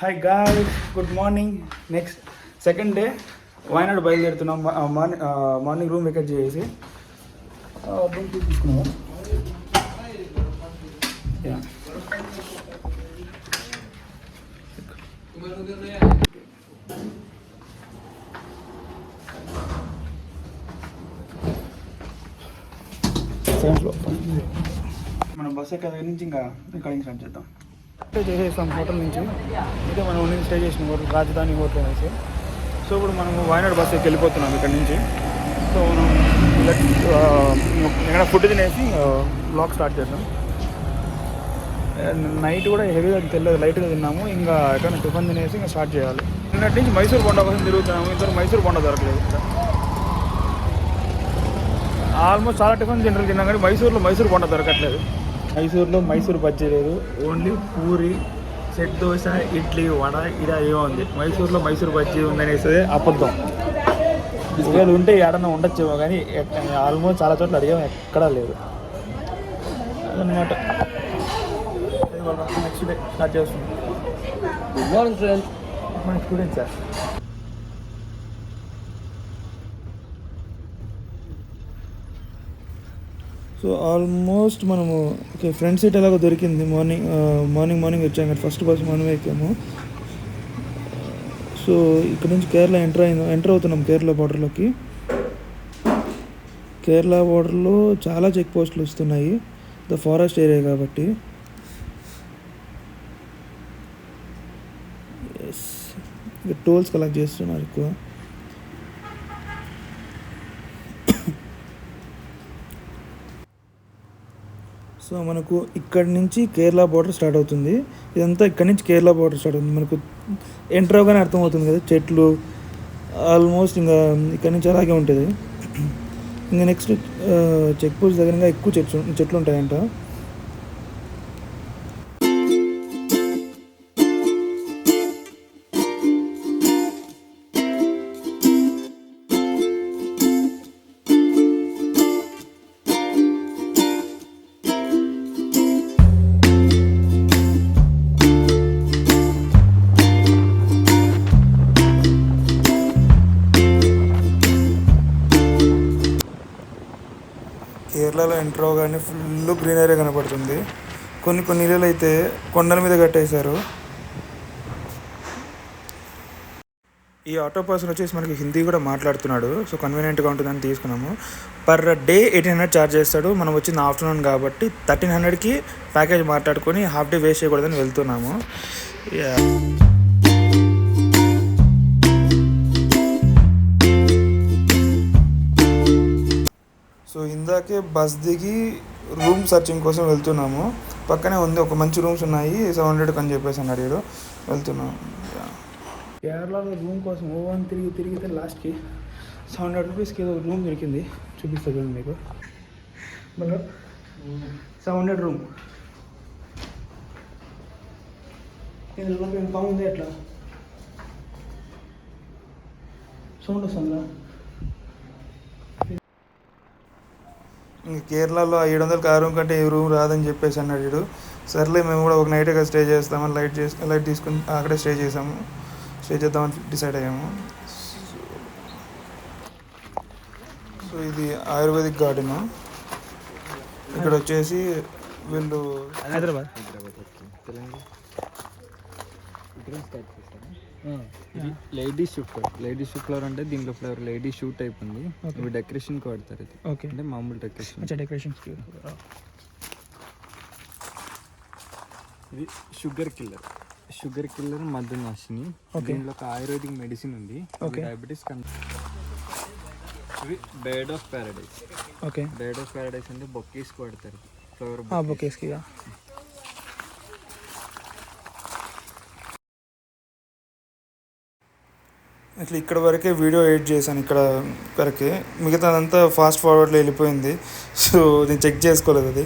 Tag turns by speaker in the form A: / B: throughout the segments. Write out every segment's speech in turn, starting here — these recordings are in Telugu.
A: Hi guys, good morning. Next second day Wayanad బయలుదేరుతున్నాం. మార్నింగ్ రూమ్ వెకేట్ చేసి రూమ్ తీసుకున్నాము. మనం బస్ ఎక్కడ నుంచి ఇంకా ఇక్కడ స్టార్ట్ చేద్దాం. స్టే చేసేస్తాం హోటల్ నుంచి. అయితే మనం ఉండి స్టే చేసిన హోటల్ రాజధాని హోటల్ అనేసి. సో ఇప్పుడు మనం వాయనాడు బస్ ఎక్కి వెళ్ళిపోతున్నాం ఇక్కడ నుంచి. సో మనం ఎక్కడ ఫుడ్ తినేసి బ్లాగ్ స్టార్ట్ చేద్దాం. నైట్ కూడా హెవీగా తెలియదు, లైట్గా తిన్నాము. ఇంకా ఎక్కడ టిఫిన్ తినేసి ఇంకా స్టార్ట్ చేయాలి. నిన్నటి నుంచి మైసూర్ బొండా కోసం తిరుగుతున్నాము. ఇంతవరకు మైసూర్ బొండా దొరకలేదు. ఆల్మోస్ట్ చాలా టిఫిన్ జనరల్ తిన్నాం కానీ మైసూర్ బొండా దొరకట్లేదు. మైసూర్లో మైసూర్ బజ్జీ లేదు, ఓన్లీ పూరి, సెట్ దోశ, ఇడ్లీ, వడ ఇలా ఏమో ఉంది. మైసూర్లో మైసూర్ బజ్జీ ఉందనేసి అబద్ధం. ఒకవేళ ఉంటే ఏడన్నా ఉండొచ్చేమో కానీ ఆల్మోస్ట్ చాలా చోట్ల అడిగాము, ఎక్కడా లేదు అదనమాట. నెక్స్ట్ డే స్టార్ట్ చేస్తున్నాం. గుడ్ మార్నింగ్ ఫ్రెండ్స్, మన స్టూడెంట్స్ సార్. సో ఆల్మోస్ట్ మనము ఓకే ఫ్రంట్ సీట్ ఎలాగో దొరికింది. మార్నింగ్ వచ్చాం కదా, ఫస్ట్ బస్ మనమే ఎక్కాము. సో ఇక్కడ నుంచి కేరళ ఎంటర్ అవుతున్నాం కేరళ బార్డర్లోకి. కేరళ బార్డర్లో చాలా చెక్ పోస్టులు వస్తున్నాయి, ద ఫారెస్ట్ ఏరియా కాబట్టి. ఎస్, ఇక టోల్స్ కలెక్ట్ చేస్తున్నారు ఎక్కువ. సో మనకు ఇక్కడ నుంచి కేరళ బార్డర్ స్టార్ట్ అవుతుంది. ఇదంతా ఇక్కడ నుంచి కేరళ బార్డర్ స్టార్ట్ అవుతుంది. మనకు ఎంటర్ అవగానే అర్థమవుతుంది కదా, చెట్లు ఆల్మోస్ట్ ఇంకా ఇక్కడ నుంచి అలాగే ఉంటుంది. ఇంకా నెక్స్ట్ చెక్ పోస్ట్ దగ్గర ఎక్కువ చెట్లు ఉంటాయంట. కేరళలో ఎంటర్ అవగానే ఫుల్ గ్రీనరీ కనపడుతుంది. కొన్ని ఇళ్ళు అయితే కొండల మీద కట్టేశారు. ఈ ఆటో పర్సన్ వచ్చేసి మనకి హిందీ కూడా మాట్లాడుతున్నాడు. సో కన్వీనియంట్గా ఉంటుందని తీసుకున్నాము. పర్ డే 1800 ఛార్జ్ చేస్తాడు. మనం వచ్చింది ఆఫ్టర్నూన్ కాబట్టి 1300కి ప్యాకేజ్ మాట్లాడుకొని హాఫ్ డే వేస్ట్ చేయకూడదని వెళ్తున్నాము. సో ఇందాకే బస్ దిగి రూమ్ సర్చింగ్ కోసం వెళ్తున్నాము. పక్కనే ఉంది, ఒక మంచి రూమ్స్ ఉన్నాయి, 700 అని చెప్పేసి అన్నాడు. వెళ్తున్నాము. కేరళలో రూమ్ కోసం ఓవన్ తిరిగితే లాస్ట్కి 700 రూపీస్కి ఏదో రూమ్ దొరికింది. చూపిస్తా చూడండి మీకు. 700 రూమ్. ఇందులో బాగుంది. ఎట్లా సౌండ్ వస్తుందా? కేరళలో 700కి ఆ రూమ్ కంటే ఏ రూమ్ రాదని చెప్పేసి అన్నాడు. సర్లే మేము కూడా ఒక నైట్ స్టే చేస్తామని లైట్ తీసుకుని అక్కడే స్టే చేద్దామని డిసైడ్ అయ్యాము. సో ఇది ఆయుర్వేదిక్ గార్డెన్. ఇక్కడ వచ్చేసి వీళ్ళు హైదరాబాద్
B: లేడీస్ ఫ్లవర్ అంటే దీంట్లో ఫ్లవర్ లేడీ షూ టైప్ ఉంది. ఇవి డెకరేషన్ కి వాడతారు. ఇది ఓకే అంటే మామూలు డెకరేషన్. ఇది షుగర్ కిల్లర్ మధునాశిని. దీంట్లో ఒక ఆయుర్వేదిక్ మెడిసిన్ ఉంది. డయాబెటీస్ ఇవి bed of Paradise. Okay, bed of Paradise అంటే బొకేస్ వాడతారు. ఫ్లవర్ బొకేస్ కి.
A: అసలు ఇక్కడ వరకే వీడియో ఎడిట్ చేశాను, ఇక్కడ వరకే. మిగతాదంతా ఫాస్ట్ ఫార్వర్డ్లో వెళ్ళిపోయింది. సో నేను చెక్ చేసుకోలేదు అది.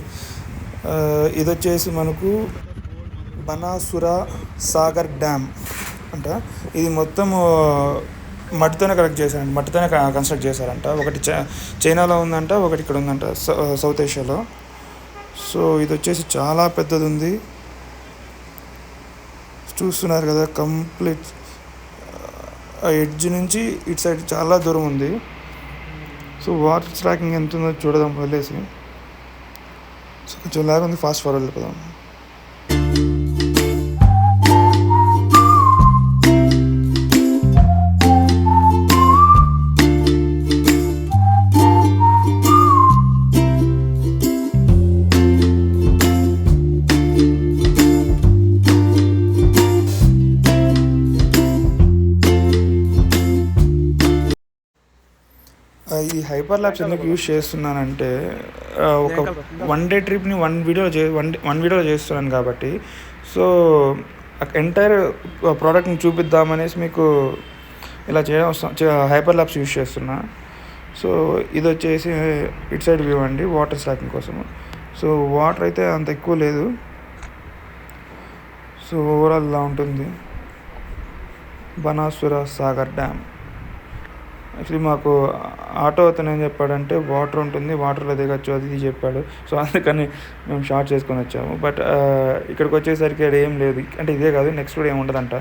A: ఇది వచ్చేసి మనకు బనాసుర సాగర్ డ్యామ్ అంట. ఇది మొత్తం మట్టితోనే కన్స్ట్రక్ట్ చేశారంట. ఒకటి చైనాలో ఉందంట, ఒకటి ఇక్కడ ఉందంట, సౌత్ ఏషియాలో. సో ఇది వచ్చేసి చాలా పెద్దది ఉంది. చూస్తున్నారు కదా, కంప్లీట్ ఆ ఎడ్జ్ నుంచి ఇటు సైడ్ చాలా దూరం ఉంది. సో వాటర్ ట్రాకింగ్ ఎంత ఉందో చూడదాం వదిలేసి. సో కొంచెం లాగా ఉంది, ఫాస్ట్ ఫార్వర్డ్ వెళ్ళిపోదాం. ఈ హైపర్ ల్యాబ్స్ ఎందుకు యూజ్ చేస్తున్నానంటే ఒక వన్ డే ట్రిప్ని వన్ వీడియోలో చేస్తున్నాను కాబట్టి. సో ఎంటైర్ ప్రోడక్ట్ని చూపిద్దామనేసి మీకు ఇలా హైపర్ ల్యాబ్స్ యూజ్ చేస్తున్నా. సో ఇది వచ్చేసి ఇటు సైడ్ వ్యూ అండి, వాటర్ ట్రాకింగ్ కోసము. సో వాటర్ అయితే అంత ఎక్కువ లేదు. సో ఓవరాల్ ఇలా ఉంటుంది బనాసుర సాగర్ డ్యామ్. యాక్చువల్లీ మాకు ఆటో అతను ఏం చెప్పాడంటే వాటర్ ఉంటుంది, వాటర్లో దిగచ్చు అది ఇది చెప్పాడు. సో అందుకని మేము షార్ట్ చేసుకొని వచ్చాము. బట్ ఇక్కడికి వచ్చేసరికి అది ఏం లేదు, అంటే ఇదే కాదు, నెక్స్ట్ కూడా ఏమి ఉండదంట.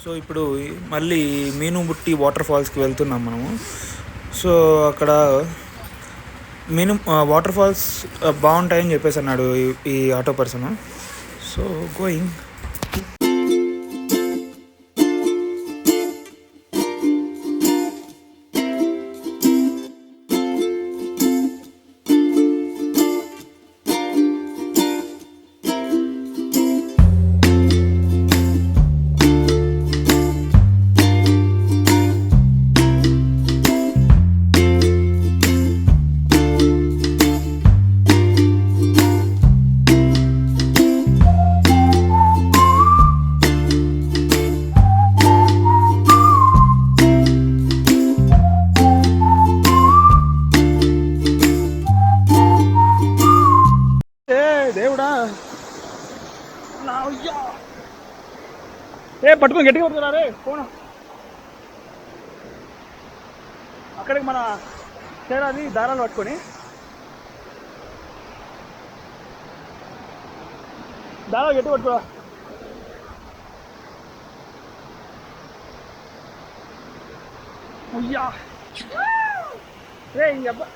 A: సో ఇప్పుడు మళ్ళీ మీనుముట్టి వాటర్ ఫాల్స్కి వెళ్తున్నాం మనము. సో అక్కడ వాటర్ ఫాల్స్ బాగుంటాయని చెప్పేసి అన్నాడు ఈ ఆటో పర్సన్. So going. దేవుడా పట్టుకొని గట్టిగా పడుతున్నా రే ఫోన్. అక్కడికి మన చేరాలి దారాలు పట్టుకొని. దారాలు గట్టి పట్టుకోరా. అయ్యా రే అబ్బా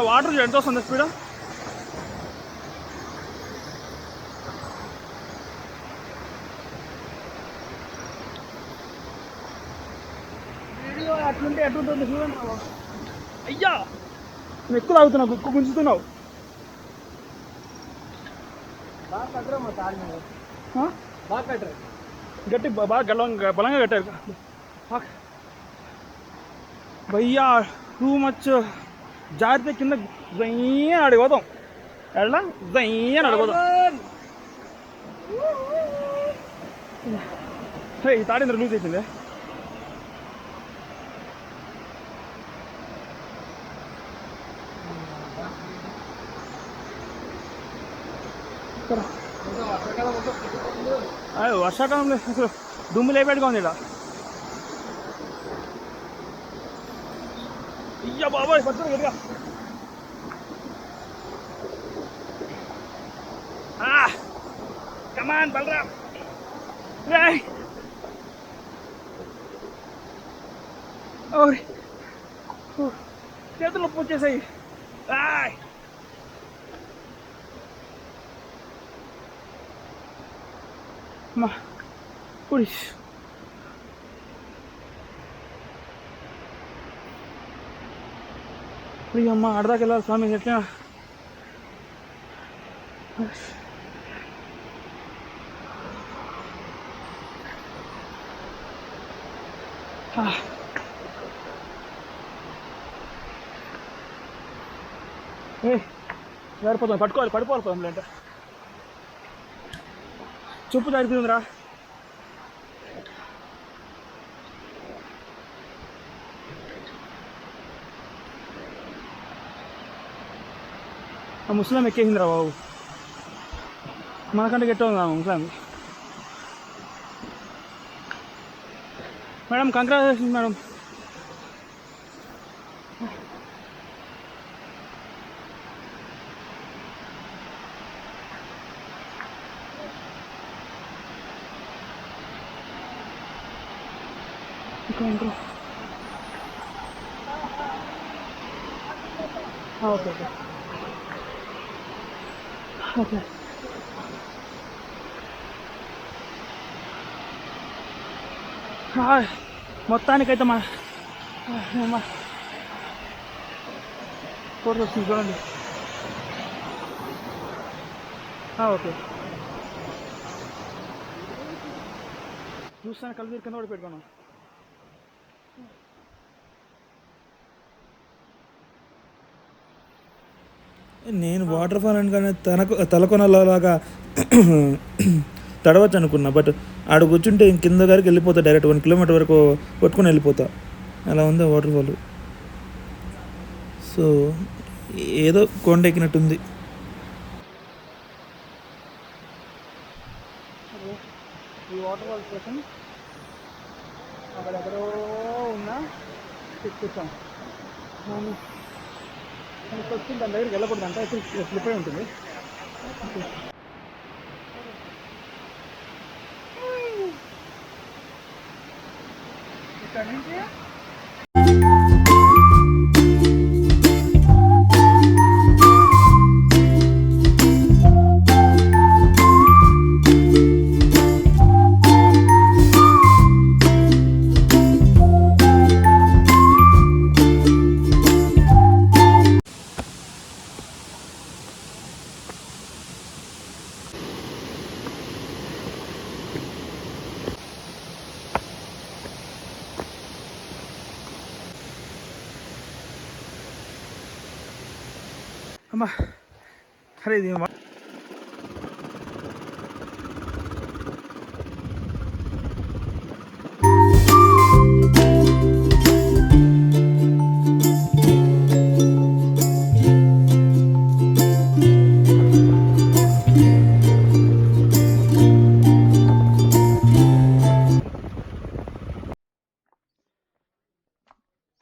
A: వాటర్ ఎంత వస్తుంది స్పీడ్? వీడియో అట్లుంటే ఎట్లుంటుంది చూడండి. అయ్యా నువ్వు ఎక్కువ తాగుతున్నావు, ఎక్కువ గుంజుతున్నావు. బాగా కట్టరా మా తాగి, బాగా కట్టరు, గట్టి బాగా బలంగా కట్టారు భయ్యా. టూ మచ్ జాగ్రత్త, కింద జయ్యని అడిగిపోతాం. ఎట్లా జయ్యని అడిగిపోతాం. ఈ తాడింద్ర లూజ్ అయిపోయింది. వర్షాకాలంలో అసలు దుమ్ము లేపెట్టుగా ఉంది ఇలా. అయ్యా బాబాయ్ పడుతుంది గట్టిగా. కమాన్ బలరామ్, చేతులు నొప్పి వచ్చేసాయి. మా పులిస్ అమ్మ ఆడదాకా వెళ్ళాలి స్వామి. ఎట్లా
C: ఏ సరిపోతుంది, పట్టుకోవాలి, పడిపోవాలి పొలం లేంట. చెప్పు సరిపోతుందిరా. ఆ ముస్లాం ఎక్కేసిందిరా బాబు, మనకంటే గట్ట ఉందా ముస్లాం. Madam congratulations madam. ఇంకో ఓకే ఓకే ఓకే. మొత్తానికైతే మా ఫోటో వస్తుంది చూడండి. ఓకే చూస్తాను, కలిసి కింద కూడా పెట్టుకున్నాం.
A: నేను వాటర్ ఫాల్ అనగానే తలకొనలాగా తడవచ్చు అనుకున్నా, బట్ ఆడ కూర్చుంటే కింద గారికి వెళ్ళిపోతా, డైరెక్ట్ 1 కిలోమీటర్ వరకు కొట్టుకొని వెళ్ళిపోతా. అలా ఉంది వాటర్ ఫాల్. సో ఏదో కొండ ఎక్కినట్టుంది.
C: ఈ వాటర్ ఫాల్ కోసం అక్కడ ఎక్కడో ఉన్నా తీసుకొచ్చాం. మనకు వచ్చి దాని దగ్గరికి వెళ్ళకూడదు అంటే అయితే స్లిప్ అయి ఉంటుంది. ఇక్కడ నుంచి అమ్మా. అరే ఇది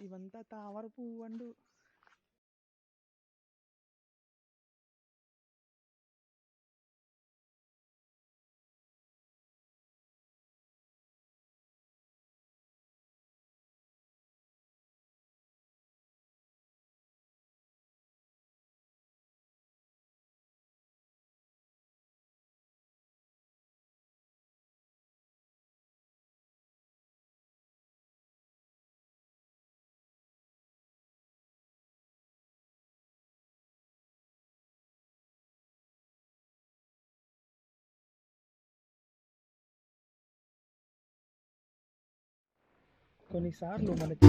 C: ఇవంతా తామర పువ్వు అండు. కొన్నిసార్లు మనకి